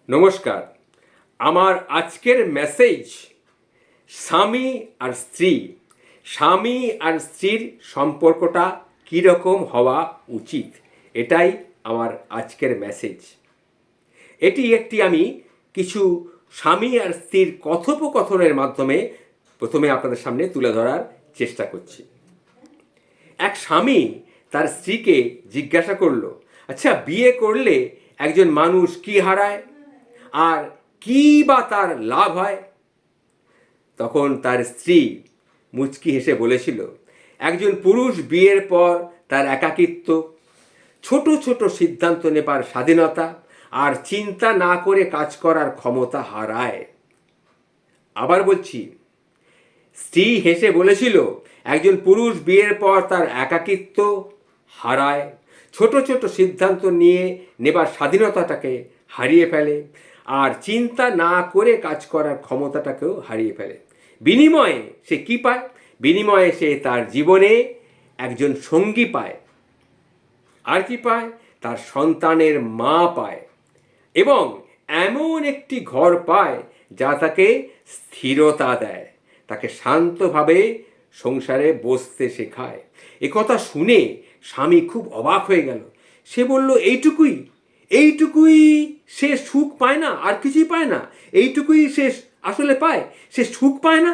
নমস্কার। আমার আজকের মেসেজ স্বামী আর স্ত্রী, স্বামী আর স্ত্রীর সম্পর্কটা কীরকম হওয়া উচিত, এটাই আমার আজকের মেসেজ। এটি আমি কিছু স্বামী আর স্ত্রীর কথোপকথনের মাধ্যমে প্রথমে আপনাদের সামনে তুলে ধরার চেষ্টা করছি। এক স্বামী তার স্ত্রীকে জিজ্ঞাসা করলো, আচ্ছা, বিয়ে করলে একজন মানুষ কি হারায় আর কি বা তার লাভ হয়? তখন তার স্ত্রী মুচকি হেসে বলেছিল, একজন পুরুষ বিয়ের পর তার একাকিত্ব, ছোট ছোট সিদ্ধান্ত নেবার স্বাধীনতা আর চিন্তা না করে কাজ করার ক্ষমতা হারায়। আবার বলছি, স্ত্রী হেসে বলেছিল, একজন পুরুষ বিয়ের পর তার একাকিত্ব হারায়, ছোট ছোট সিদ্ধান্ত নেবার স্বাধীনতাটাকে হারিয়ে ফেলে আর চিন্তা না করে কাজ করার ক্ষমতাটাকেও হারিয়ে ফেলে। বিনিময়ে সে কি পায়? বিনিময়ে সে তার জীবনে একজন সঙ্গী পায়। আর কি পায়? তার সন্তানের মা পায় এবং এমন একটি ঘর পায় যা তাকে স্থিরতা দেয়, তাকে শান্তভাবে সংসারে বসতে শেখায়। একথা শুনে স্বামী খুব অবাক হয়ে গেল। সে বলল, এইটুকুই সে সুখ পায় না? আর কিছুই পায় না? এইটুকুই সে আসলে পায়? সে সুখ পায় না?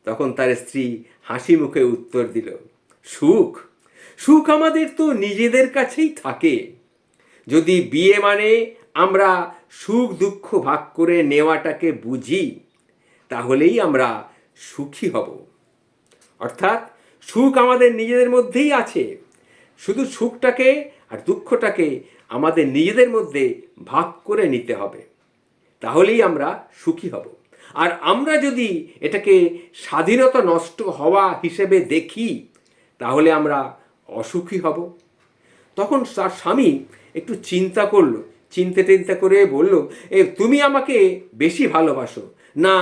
তখন তার স্ত্রী হাসি মুখে উত্তর দিল, সুখ আমাদের তো নিজেদের কাছেই থাকে। যদি বিয়ে মানে আমরা সুখ দুঃখ ভাগ করে নেওয়াটাকে বুঝি, তাহলেই আমরা সুখী হব। অর্থাৎ সুখ আমাদের নিজেদের মধ্যেই আছে, শুধু সুখটাকে আর দুঃখটাকে আমাদের নিজেদের মধ্যে ভাগ করে নিতে হবে, তাহলেই আমরা সুখী হব। আর আমরা যদি এটাকে স্বাধীনতা নষ্ট হওয়া হিসেবে দেখি, তাহলে আমরা অসুখী হব। তখন তার স্বামী একটু চিন্তা করলো, চিন্তা করে বলল, তুমি আমাকে বেশি ভালোবাসো না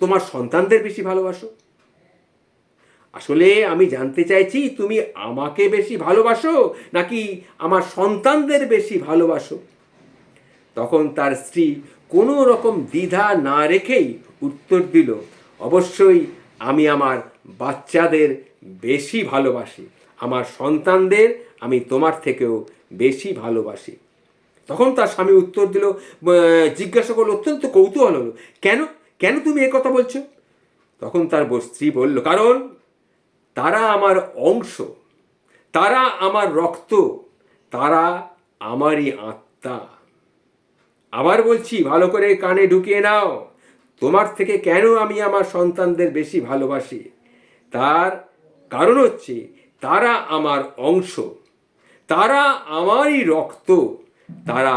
তোমার সন্তানদের বেশি ভালোবাসো? আসলে আমি জানতে চাইছি, তুমি আমাকে বেশি ভালোবাসো নাকি আমার সন্তানদের বেশি ভালোবাসো? তখন তার স্ত্রী কোনো রকম দ্বিধা না রেখেই উত্তর দিল, অবশ্যই আমি আমার বাচ্চাদের বেশি ভালোবাসি, আমার সন্তানদের আমি তোমার থেকেও বেশি ভালোবাসি। তখন তার স্বামী উত্তর দিল, জিজ্ঞাসা করলো, অত্যন্ত কৌতূহল হলো, কেন তুমি কথা বলছো? তখন তার স্ত্রী বলল, কারণ তারা আমার অংশ, তারা আমার রক্ত, তারা আমারই আত্মা। আবার বলছি, ভালো করে কানে ঢুকিয়ে নাও, তোমার থেকে কেন আমি আমার সন্তানদের বেশি ভালোবাসি? তার কারণ হচ্ছে তারা আমার অংশ, তারা আমারই রক্ত, তারা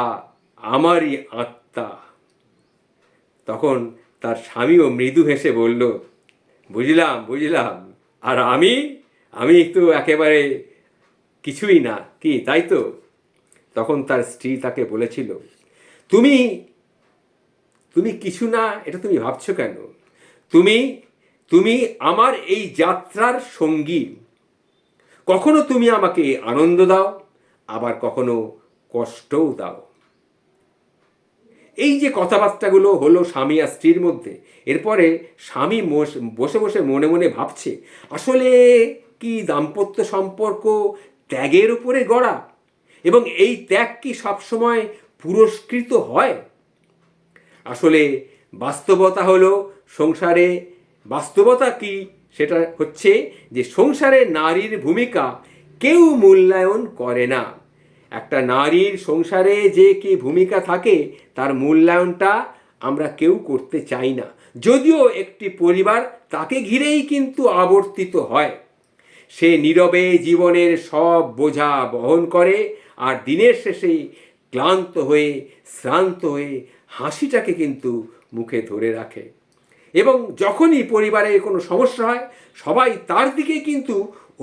আমারই আত্মা। তখন তার স্বামীও মৃদু হেসে বলল, বুঝলাম, আর আমি তো একেবারে কিছুই না, কি তাই তো? তখন তার স্ত্রী তাকে বলেছিল, তুমি কিছু না, এটা তুমি ভাবছো কেন? তুমি আমার এই যাত্রার সঙ্গী। কখনো তুমি আমাকে আনন্দ দাও, আবার কখনো কষ্টও দাও। এই যে কথাবার্তাগুলো হলো স্বামী আর স্ত্রীর মধ্যে, এরপরে স্বামী বসে বসে মনে মনে ভাবছে, আসলে কি দাম্পত্য সম্পর্ক ত্যাগের উপরে গড়া? এবং এই ত্যাগ কি সবসময় পুরস্কৃত হয়? আসলে বাস্তবতা কি? সেটা হচ্ছে যে সংসারে নারীর ভূমিকা কেউ মূল্যায়ন করে না। একটা নারীর সংসারে যে কি ভূমিকা থাকে তার মূল্যায়নটা আমরা কেউ করতে চাই না, যদিও একটি পরিবার তাকে ঘিরেই কিন্তু আবর্তিত হয়। সে নীরবে জীবনের সব বোঝা বহন করে আর দিনের শেষে ক্লান্ত হয়ে শ্রান্ত হয়ে হাসিটাকে কিন্তু মুখে ধরে রাখে। এবং যখনই পরিবারে কোনো সমস্যা হয়, সবাই তার দিকে কিন্তু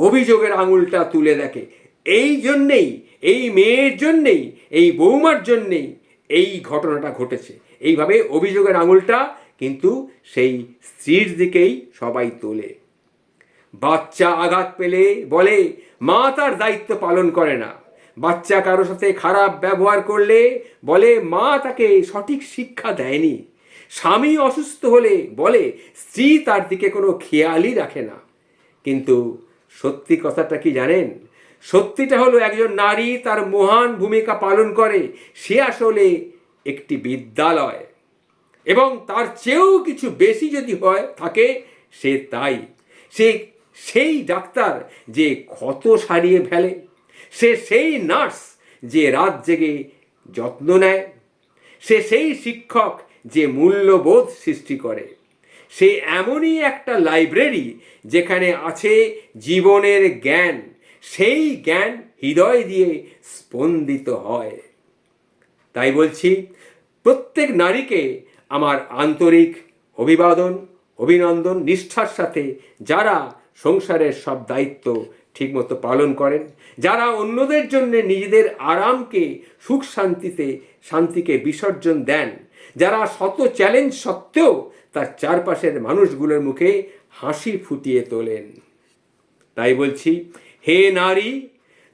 অভিযোগের আঙুলটা তুলে দেখে। এই জন্যেই, এই মেয়ের জন্যেই, এই বৌমার জন্যেই এই ঘটনাটা ঘটেছে। এইভাবে অভিযোগের আঙুলটা কিন্তু সেই স্ত্রীর দিকেই সবাই তোলে। বাচ্চা আঘাত পেলে বলে, মা তার দায়িত্ব পালন করে না, বাচ্চা কারোর সাথে খারাপ ব্যবহার করলে বলে মা তাকে সঠিক শিক্ষা দেয়নি। স্বামী অসুস্থ হলে বলে স্ত্রী তার দিকে কোনো খেয়ালই রাখে না। কিন্তু সত্যি কথাটা কি জানেন? সত্যিটা হলো একজন নারী তার মহান ভূমিকা পালন করে, সে আসলে একটি বিদ্যালয়, এবং তার চেয়েও কিছু বেশি যদি হয় থাকে সে তাই। সে সেই ডাক্তার যে ক্ষত সারিয়ে ফেলে, সে সেই নার্স যে রাত জেগে যত্ন নেয়, সে সেই শিক্ষক যে মূল্যবোধ সৃষ্টি করে, সে এমনই একটা লাইব্রেরি যেখানে আছে জীবনের জ্ঞান, সেই জ্ঞান হৃদয় দিয়ে স্পন্দিত হয়। তাই বলছি, প্রত্যেক নারীকে আমার আন্তরিক অভিবাদন, অভিনন্দন, নিষ্ঠার সাথে যারা সংসারের সব দায়িত্ব ঠিকমতো পালন করেন, যারা অন্যদের জন্য নিজেদের আরামকে, সুখ শান্তিকে বিসর্জন দেন, যারা শত চ্যালেঞ্জ সত্ত্বেও তার চারপাশের মানুষগুলোর মুখে হাসি ফুটিয়ে তোলেন। তাই বলছি, হে নারী,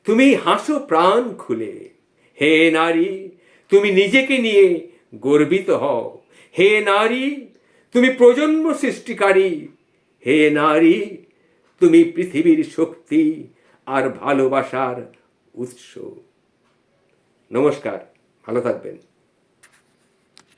তুমি হাসো প্রাণ খুলে। হে নারী, তুমি নিজেকে নিয়ে গর্বিত হও। হে নারী, তুমি প্রজন্ম সৃষ্টিকারী। হে নারী, তুমি পৃথিবীর শক্তি আর ভালোবাসার উৎস। নমস্কার, ভালো থাকবেন।